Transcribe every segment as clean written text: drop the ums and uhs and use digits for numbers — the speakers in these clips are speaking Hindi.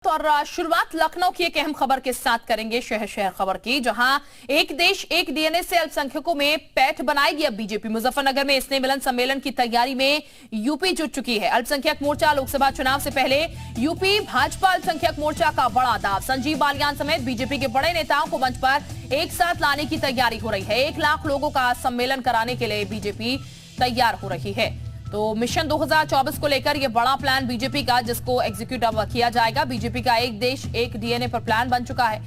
और शुरुआत लखनऊ की एक अहम खबर के साथ करेंगे, शहर शहर खबर की, जहां एक देश एक डीएनए से अल्पसंख्यकों में पैठ बनाएगी अब बीजेपी। मुजफ्फरनगर में स्नेह मिलन सम्मेलन की तैयारी में यूपी जुट चुकी है। अल्पसंख्यक मोर्चा लोकसभा चुनाव से पहले यूपी भाजपा अल्पसंख्यक मोर्चा का बड़ा दाव। संजीव बालियान समेत बीजेपी के बड़े नेताओं को मंच पर एक साथ लाने की तैयारी हो रही है। 1 लाख लोगों का सम्मेलन कराने के लिए बीजेपी तैयार हो रही है। तो मिशन 2024 को लेकर यह बड़ा प्लान बीजेपी का, जिसको एग्जीक्यूट अब किया जाएगा। बीजेपी का एक देश एक डीएनए पर प्लान बन चुका है।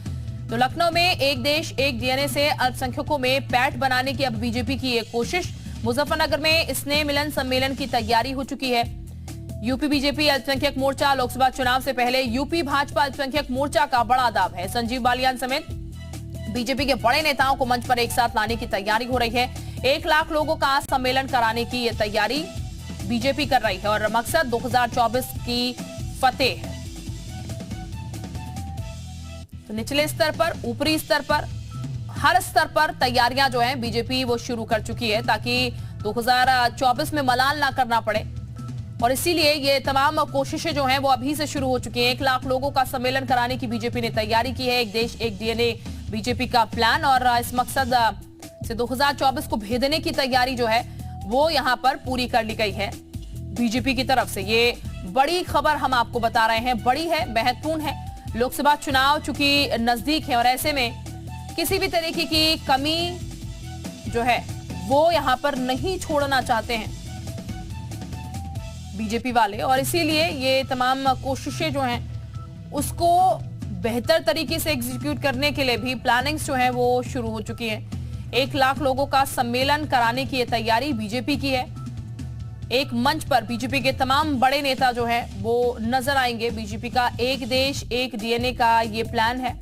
तो लखनऊ में एक देश एक डीएनए से अल्पसंख्यकों में पैठ बनाने की अब बीजेपी की एक कोशिश। मुजफ्फरनगर में स्नेह मिलन सम्मेलन की तैयारी हो चुकी है। यूपी बीजेपी अल्पसंख्यक मोर्चा लोकसभा चुनाव से पहले यूपी भाजपा अल्पसंख्यक मोर्चा का बड़ा दाव है। संजीव बालियान समेत बीजेपी के बड़े नेताओं को मंच पर एक साथ लाने की तैयारी हो रही है। 1 लाख लोगों का सम्मेलन कराने की यह तैयारी बीजेपी कर रही है और मकसद 2024 की फतेह है। तो निचले स्तर पर, ऊपरी स्तर पर, हर स्तर पर तैयारियां जो हैं बीजेपी वो शुरू कर चुकी है, ताकि 2024 में मलाल ना करना पड़े। और इसीलिए ये तमाम कोशिशें जो हैं वो अभी से शुरू हो चुकी हैं। 1 लाख लोगों का सम्मेलन कराने की बीजेपी ने तैयारी की है। एक देश एक डीएनए बीजेपी का प्लान, और इस मकसद से 2024 को भेदने की तैयारी जो है वो यहां पर पूरी कर ली गई है बीजेपी की तरफ से। ये बड़ी खबर हम आपको बता रहे हैं, बड़ी है, महत्वपूर्ण है। लोकसभा चुनाव चूंकि नजदीक है और ऐसे में किसी भी तरीके की कमी जो है वो यहां पर नहीं छोड़ना चाहते हैं बीजेपी वाले, और इसीलिए ये तमाम कोशिशें जो हैं उसको बेहतर तरीके से एग्जीक्यूट करने के लिए भी प्लानिंग्स जो है वो शुरू हो चुकी है। 1 लाख लोगों का सम्मेलन कराने की यह तैयारी बीजेपी की है। एक मंच पर बीजेपी के तमाम बड़े नेता जो है वो नजर आएंगे। बीजेपी का एक देश एक डीएनए का ये प्लान है।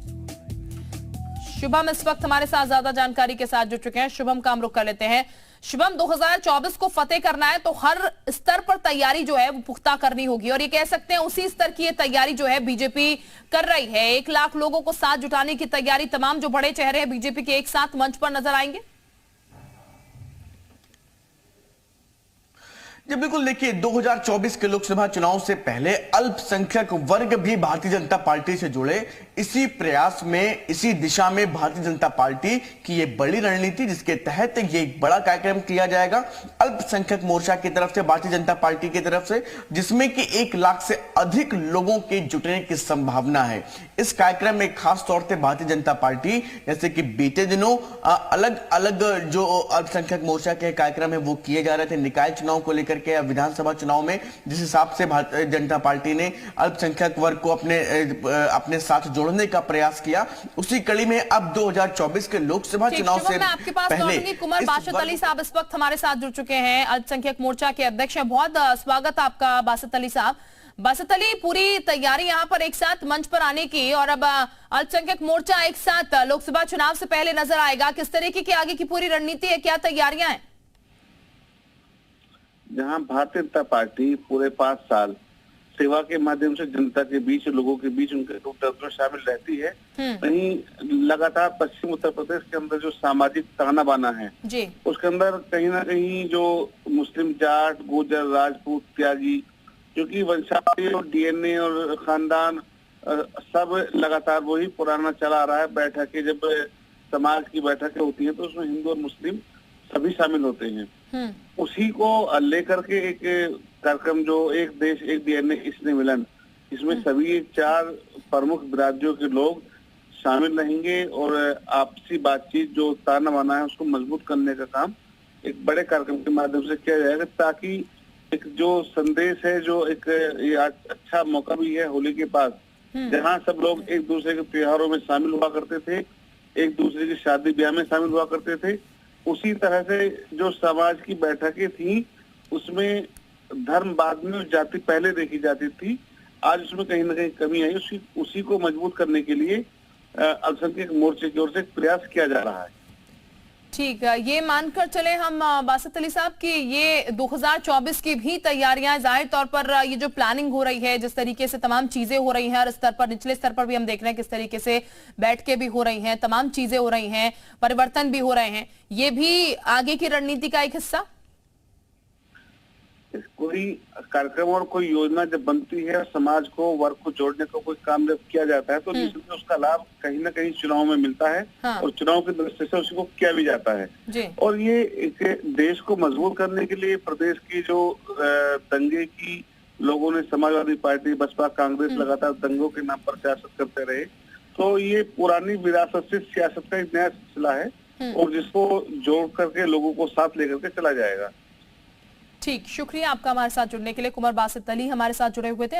शुभम इस वक्त हमारे साथ ज्यादा जानकारी के साथ जुड़ चुके हैं। शुभम का हम रुख कर लेते हैं। शुभम, 2024 को फतेह करना है तो हर स्तर पर तैयारी जो है वो पुख्ता करनी होगी, और ये कह सकते हैं उसी स्तर की ये तैयारी जो है बीजेपी कर रही है। 1 लाख लोगों को साथ जुटाने की तैयारी, तमाम जो बड़े चेहरे हैं बीजेपी के एक साथ मंच पर नजर आएंगे। जी बिल्कुल, देखिए 2024 के लोकसभा चुनाव से पहले अल्पसंख्यक वर्ग भी भारतीय जनता पार्टी से जुड़े। इसी प्रयास में, इसी दिशा में भारतीय जनता पार्टी की ये बड़ी रणनीति, जिसके तहत ये एक बड़ा कार्यक्रम किया जाएगा अल्पसंख्यक मोर्चा की तरफ से, भारतीय जनता पार्टी की तरफ से, जिसमें कि 1 लाख से अधिक लोगों के जुटने की संभावना है। इस कार्यक्रम में खास तौर से भारतीय जनता पार्टी, जैसे कि बीते दिनों अलग अलग जो अल्पसंख्यक मोर्चा के कार्यक्रम है वो किए जा रहे थे निकाय चुनाव को लेकर के, विधानसभा चुनाव में, जिस हिसाब से भारतीय जनता पार्टी ने अल्पसंख्यक वर्ग को अपने साथ जोड़ने का प्रयास किया, उसी कड़ी में अब 2024 के लोकसभा चुनाव से आपके पास पहले कुमार बासत अली साहब इस वक्त हमारे साथ जुड़ चुके हैं, अल्पसंख्यक मोर्चा के अध्यक्ष हैं। बहुत स्वागत आपका बासत अली साहब। बासत अली, पूरी तैयारी यहाँ पर एक साथ मंच पर आने की, और अब अल्पसंख्यक मोर्चा एक साथ लोकसभा चुनाव से पहले नजर आएगा। किस तरीके की आगे की पूरी रणनीति है, क्या तैयारियां हैं? जहां भारतीय जनता पार्टी पूरे 5 साल सेवा के माध्यम से जनता के बीच, लोगों के बीच, उनके दुख दर्द में शामिल रहती है, वहीं लगातार पश्चिम उत्तर प्रदेश के अंदर जो सामाजिक ताना बाना है जी, उसके अंदर कहीं ना कहीं जो मुस्लिम, जाट, गुर्जर, राजपूत, त्यागी, जो कि वंशावली और डीएनए और खानदान सब लगातार वही पुराना चला आ रहा है। बैठकें, जब समाज की बैठकें होती है तो उसमें हिंदू और मुस्लिम सभी शामिल होते हैं। उसी को लेकर के एक कार्यक्रम, जो एक देश एक डीएनए स्नेह मिलन, इसमें सभी 4 प्रमुख बिरादरियों के लोग शामिल रहेंगे और आपसी बातचीत, जो ताना बाना है, उसको मजबूत करने का काम एक बड़े कार्यक्रम के माध्यम से किया जाएगा, ताकि एक जो संदेश है, जो एक ये अच्छा मौका भी है होली के पास, जहाँ सब लोग एक दूसरे के त्योहारों में शामिल हुआ करते थे, एक दूसरे की शादी ब्याह में शामिल हुआ करते थे, उसी तरह से जो समाज की बैठकें थी उसमें धर्म बाद में, जाति पहले देखी जाती थी, आज उसमें कहीं ना कहीं कमी आई। उसी को मजबूत करने के लिए अल्पसंख्यक मोर्चे की ओर से प्रयास किया जा रहा है। ठीक है, ये मानकर चले हम बासत अली साहब कि ये 2024 की भी तैयारियां, जाहिर तौर पर ये जो प्लानिंग हो रही है, जिस तरीके से तमाम चीजें हो रही हैं, हर स्तर पर, निचले स्तर पर भी हम देख रहे हैं किस तरीके से बैठ के भी हो रही हैं, तमाम चीजें हो रही हैं, परिवर्तन भी हो रहे हैं, ये भी आगे की रणनीति का एक हिस्सा। कोई कार्यक्रम और कोई योजना जब बनती है और समाज को, वर्ग को जोड़ने का कोई काम जब किया जाता है तो निश्चित में उसका लाभ कहीं ना कहीं चुनाव में मिलता है। हाँ। और चुनाव की दृष्टि से उसको किया भी जाता है जी। और ये एक देश को मजबूत करने के लिए प्रदेश की जो दंगे की लोगों ने, समाजवादी पार्टी, बसपा, कांग्रेस लगातार दंगों के नाम पर सियासत करते रहे, तो ये पुरानी विरासत से सियासत का एक नया सिलसिला है और जिसको जोड़ करके लोगों को साथ लेकर के चला जाएगा। ठीक, शुक्रिया आपका हमारे साथ जुड़ने के लिए। कुमार बासित अली हमारे साथ जुड़े हुए थे।